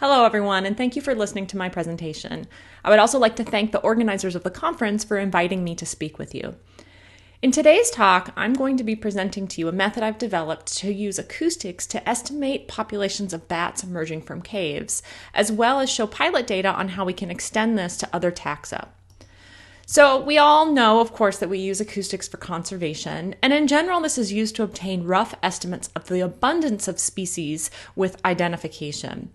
Hello everyone, and thank you for listening to my presentation. I would also like to thank the organizers of the conference for inviting me to speak with you. In today's talk, I'm going to be presenting to you a method I've developed to use acoustics to estimate populations of bats emerging from caves, as well as show pilot data on how we can extend this to other taxa. So we all know, of course, that we use acoustics for conservation, and in general, this is used to obtain rough estimates of the abundance of species with identification.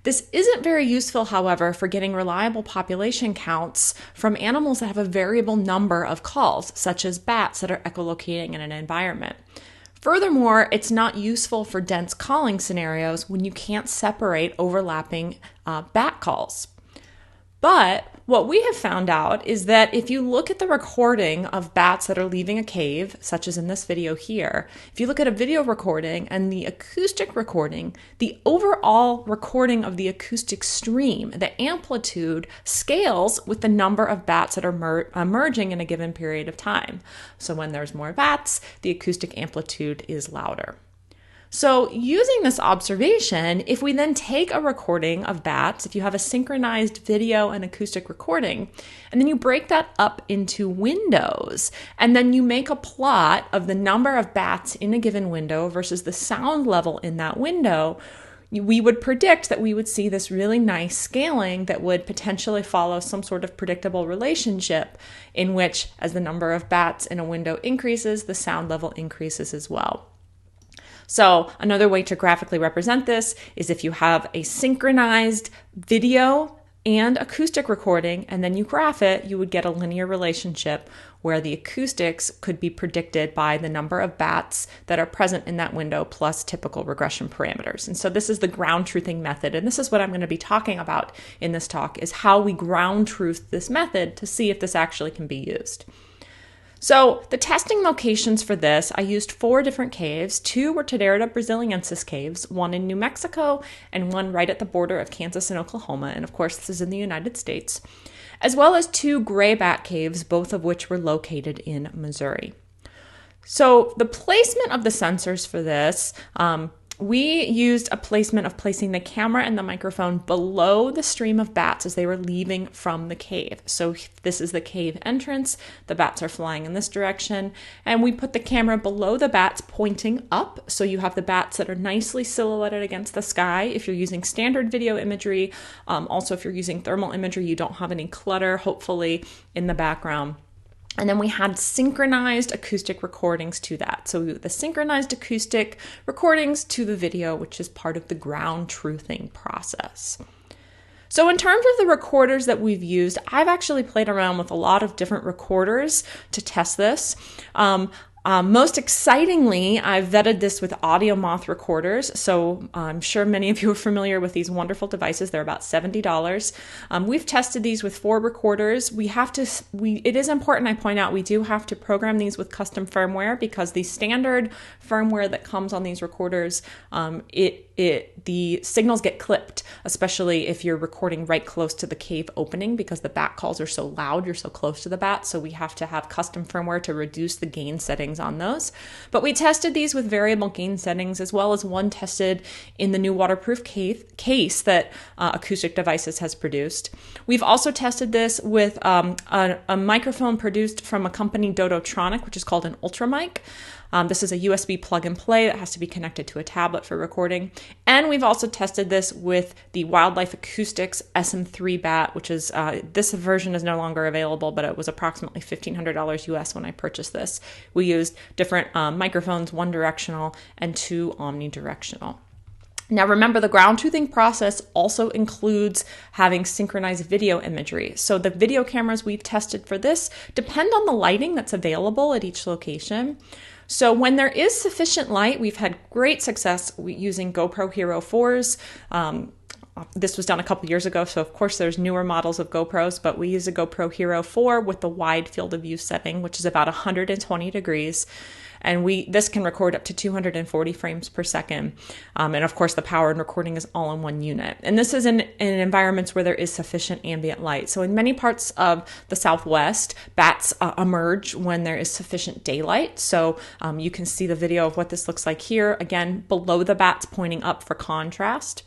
This isn't very useful, however, for getting reliable population counts from animals that have a variable number of calls, such as bats that are echolocating in an environment. Furthermore, it's not useful for dense calling scenarios when you can't separate overlapping bat calls. But what we have found out is that if you look at the recording of bats that are leaving a cave, such as in this video here, if you look at a video recording and the acoustic recording, the overall recording of the acoustic stream, the amplitude, scales with the number of bats that are emerging in a given period of time. So when there's more bats, the acoustic amplitude is louder. So using this observation, if we then take a recording of bats, if you have a synchronized video and acoustic recording, and then you break that up into windows, and then you make a plot of the number of bats in a given window versus the sound level in that window, we would predict that we would see this really nice scaling that would potentially follow some sort of predictable relationship in which, as the number of bats in a window increases, the sound level increases as well. So another way to graphically represent this is if you have a synchronized video and acoustic recording, and then you graph it, you would get a linear relationship where the acoustics could be predicted by the number of bats that are present in that window plus typical regression parameters. And so this is the ground truthing method, and this is what I'm going to be talking about in this talk, is how we ground truth this method to see if this actually can be used. So the testing locations for this, I used 4 different caves. 2 were Taderata brasiliensis caves, 1 in New Mexico and 1 right at the border of Kansas and Oklahoma. And of course, this is in the United States, as well as 2 gray bat caves, both of which were located in Missouri. So the placement of the sensors for this, we used a placement of placing the camera and the microphone below the stream of bats as they were leaving from the cave. So this is the cave entrance. The bats are flying in this direction. And we put the camera below the bats pointing up. So you have the bats that are nicely silhouetted against the sky. If you're using standard video imagery, also if you're using thermal imagery, you don't have any clutter, hopefully, in the background. And then we had synchronized acoustic recordings to that. So the synchronized acoustic recordings to the video, which is part of the ground truthing process. So in terms of the recorders that we've used, I've actually played around with a lot of different recorders to test this. Most excitingly, I've vetted this with Audio Moth recorders. So I'm sure many of you are familiar with these wonderful devices. They're about $70. We've tested these with 4 recorders. It is important I point out we do have to program these with custom firmware because the standard firmware that comes on these recorders, the signals get clipped, especially if you're recording right close to the cave opening because the bat calls are so loud, you're so close to the bat. So we have to have custom firmware to reduce the gain settings on those. But we tested these with variable gain settings, as well as one tested in the new waterproof case that Acoustic Devices has produced. We've also tested this with a microphone produced from a company, Dodotronic, which is called an Ultramic. This is a USB plug and play that has to be connected to a tablet for recording. And we've also tested this with the Wildlife Acoustics SM3 bat, which is, this version is no longer available, but it was approximately $1,500 US when I purchased this. We used different microphones, 1 directional and 2 omnidirectional. Now remember, the ground truthing process also includes having synchronized video imagery. So the video cameras we've tested for this depend on the lighting that's available at each location. So when there is sufficient light, we've had great success using GoPro Hero 4s. This was done a couple years ago, so of course there's newer models of GoPros, but we use a GoPro Hero 4 with the wide field of view setting, which is about 120 degrees. And this can record up to 240 frames per second. And of course, the power and recording is all in one unit. And this is in environments where there is sufficient ambient light. So in many parts of the Southwest, bats emerge when there is sufficient daylight. So you can see the video of what this looks like here. Again, below the bats pointing up for contrast.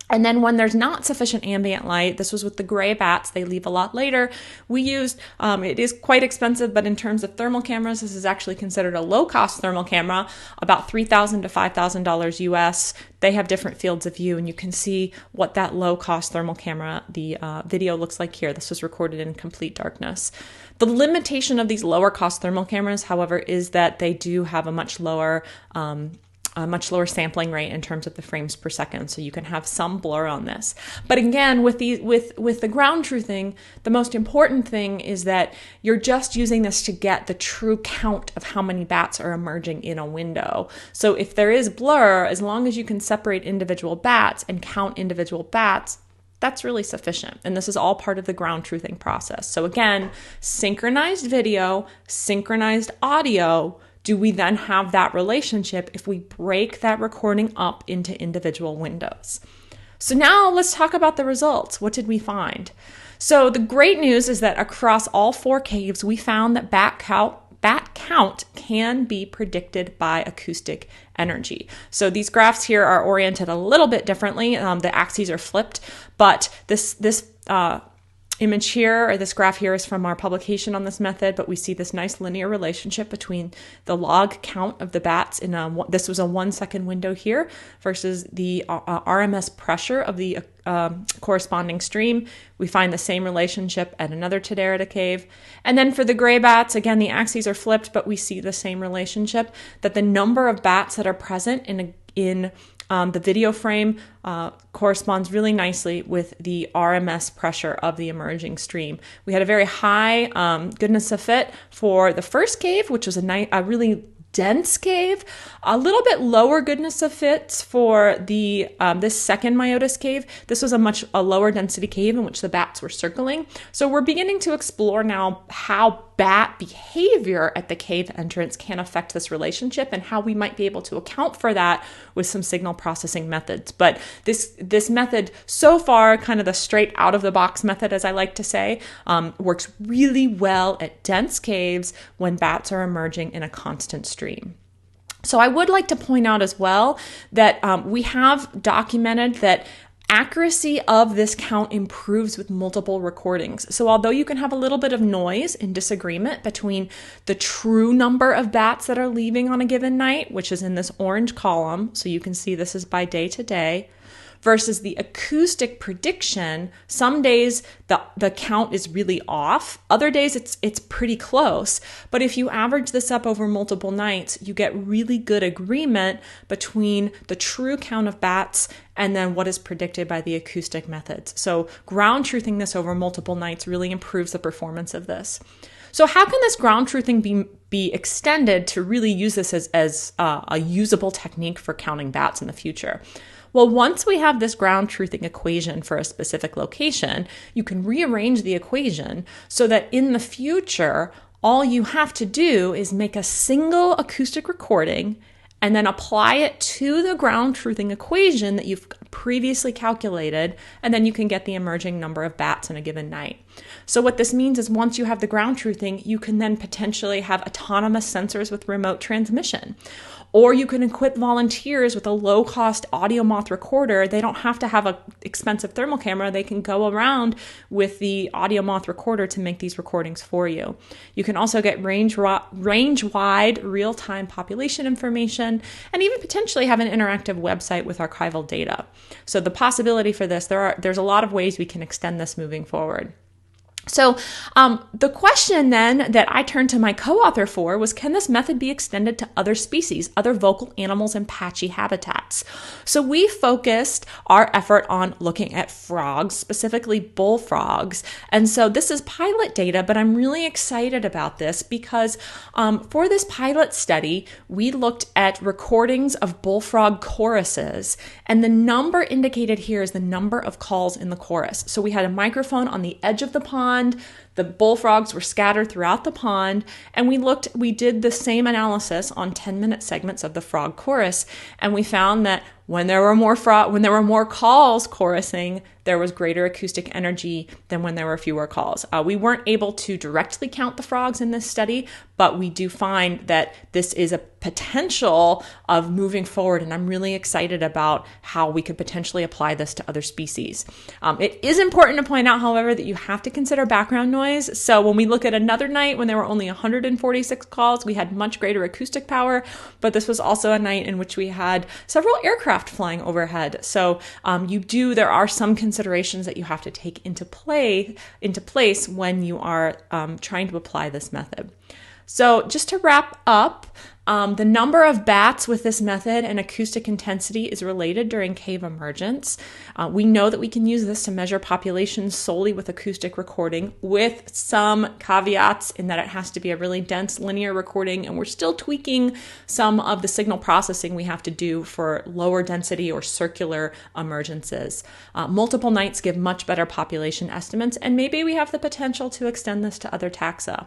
And then when there's not sufficient ambient light, this was with the gray bats, they leave a lot later. We used, it is quite expensive, but in terms of thermal cameras, this is actually considered a low-cost thermal camera, about $3,000 to $5,000 US. They have different fields of view, and you can see what that low-cost thermal camera, the video looks like here. This was recorded in complete darkness. The limitation of these lower-cost thermal cameras, however, is that they do have a much lower sampling rate in terms of the frames per second, so you can have some blur on this. But again, with the ground truthing, the most important thing is that you're just using this to get the true count of how many bats are emerging in a window. So if there is blur, as long as you can separate individual bats and count individual bats, that's really sufficient. And this is all part of the ground truthing process. So again, synchronized video, synchronized audio. Do we then have that relationship if we break that recording up into individual windows? So now let's talk about the results. What did we find? So the great news is that across all 4 caves, we found that bat count can be predicted by acoustic energy. So these graphs here are oriented a little bit differently. The axes are flipped, but this image here, or this graph here, is from our publication on this method, but we see this nice linear relationship between the log count of the bats in this was a 1 second window here versus the RMS pressure of the corresponding stream. We find the same relationship at another Tadorida cave. And then for the gray bats, again, the axes are flipped, but we see the same relationship, that the number of bats that are present in the video frame corresponds really nicely with the RMS pressure of the emerging stream. We had a very high goodness of fit for the first cave, which was a really dense cave, a little bit lower goodness of fits for the this second Myotis cave. This was a lower density cave in which the bats were circling. So we're beginning to explore now how bat behavior at the cave entrance can affect this relationship and how we might be able to account for that with some signal processing methods. But this method so far, kind of the straight out of the box method, as I like to say, works really well at dense caves when bats are emerging in a constant stream. So I would like to point out as well that we have documented that accuracy of this count improves with multiple recordings. So although you can have a little bit of noise and disagreement between the true number of bats that are leaving on a given night, which is in this orange column, so you can see this is by day to day, versus the acoustic prediction, some days the count is really off. Other days it's pretty close. But if you average this up over multiple nights, you get really good agreement between the true count of bats and then what is predicted by the acoustic methods. So ground truthing this over multiple nights really improves the performance of this. So how can this ground truthing be extended to really use this as a usable technique for counting bats in the future? Well, once we have this ground truthing equation for a specific location, you can rearrange the equation so that in the future, all you have to do is make a single acoustic recording and then apply it to the ground truthing equation that you've previously calculated, and then you can get the emerging number of bats in a given night. So what this means is once you have the ground truthing, you can then potentially have autonomous sensors with remote transmission. Or you can equip volunteers with a low-cost audio moth recorder. They don't have to have an expensive thermal camera. They can go around with the audio moth recorder to make these recordings for you. You can also get range-wide real-time population information and even potentially have an interactive website with archival data. So the possibility for this, there's a lot of ways we can extend this moving forward. So the question then that I turned to my co-author for was, can this method be extended to other species, other vocal animals and patchy habitats? So we focused our effort on looking at frogs, specifically bullfrogs. And so this is pilot data, but I'm really excited about this because for this pilot study, we looked at recordings of bullfrog choruses, and the number indicated here is the number of calls in the chorus. So we had a microphone on the edge of the pond. The bullfrogs were scattered throughout the pond, and we did the same analysis on 10-minute segments of the frog chorus, and we found that when there were more calls chorusing, there was greater acoustic energy than when there were fewer calls. We weren't able to directly count the frogs in this study, but we do find that this is a potential of moving forward, and I'm really excited about how we could potentially apply this to other species. It is important to point out, however, that you have to consider background noise. So when we look at another night when there were only 146 calls, we had much greater acoustic power, but this was also a night in which we had several aircraft flying overhead. So there are some considerations that you have to take into place when you are trying to apply this method. So just to wrap up, the number of bats with this method and acoustic intensity is related during cave emergence. We know that we can use this to measure populations solely with acoustic recording, with some caveats in that it has to be a really dense linear recording, and we're still tweaking some of the signal processing we have to do for lower density or circular emergences. Multiple nights give much better population estimates, and maybe we have the potential to extend this to other taxa.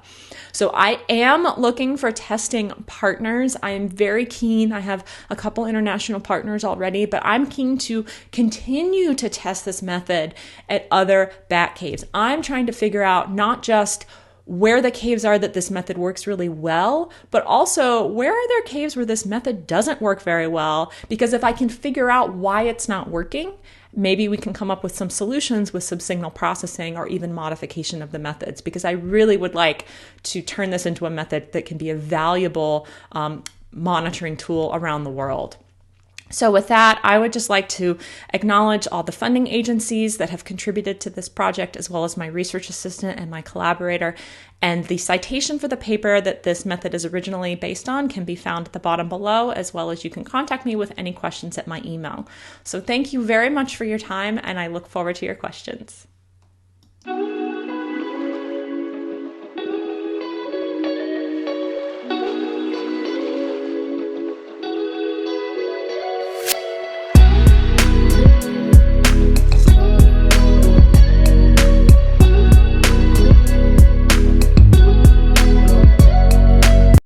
So I am looking for testing partners. I am very keen. I have a couple international partners already, but I'm keen to continue to test this method at other bat caves. I'm trying to figure out not just where the caves are that this method works really well, but also where are there caves where this method doesn't work very well? Because if I can figure out why it's not working, maybe we can come up with some solutions with some signal processing or even modification of the methods, because I really would like to turn this into a method that can be a valuable monitoring tool around the world. So with that, I would just like to acknowledge all the funding agencies that have contributed to this project, as well as my research assistant and my collaborator. And the citation for the paper that this method is originally based on can be found at the bottom below, as well as you can contact me with any questions at my email. So thank you very much for your time, and I look forward to your questions.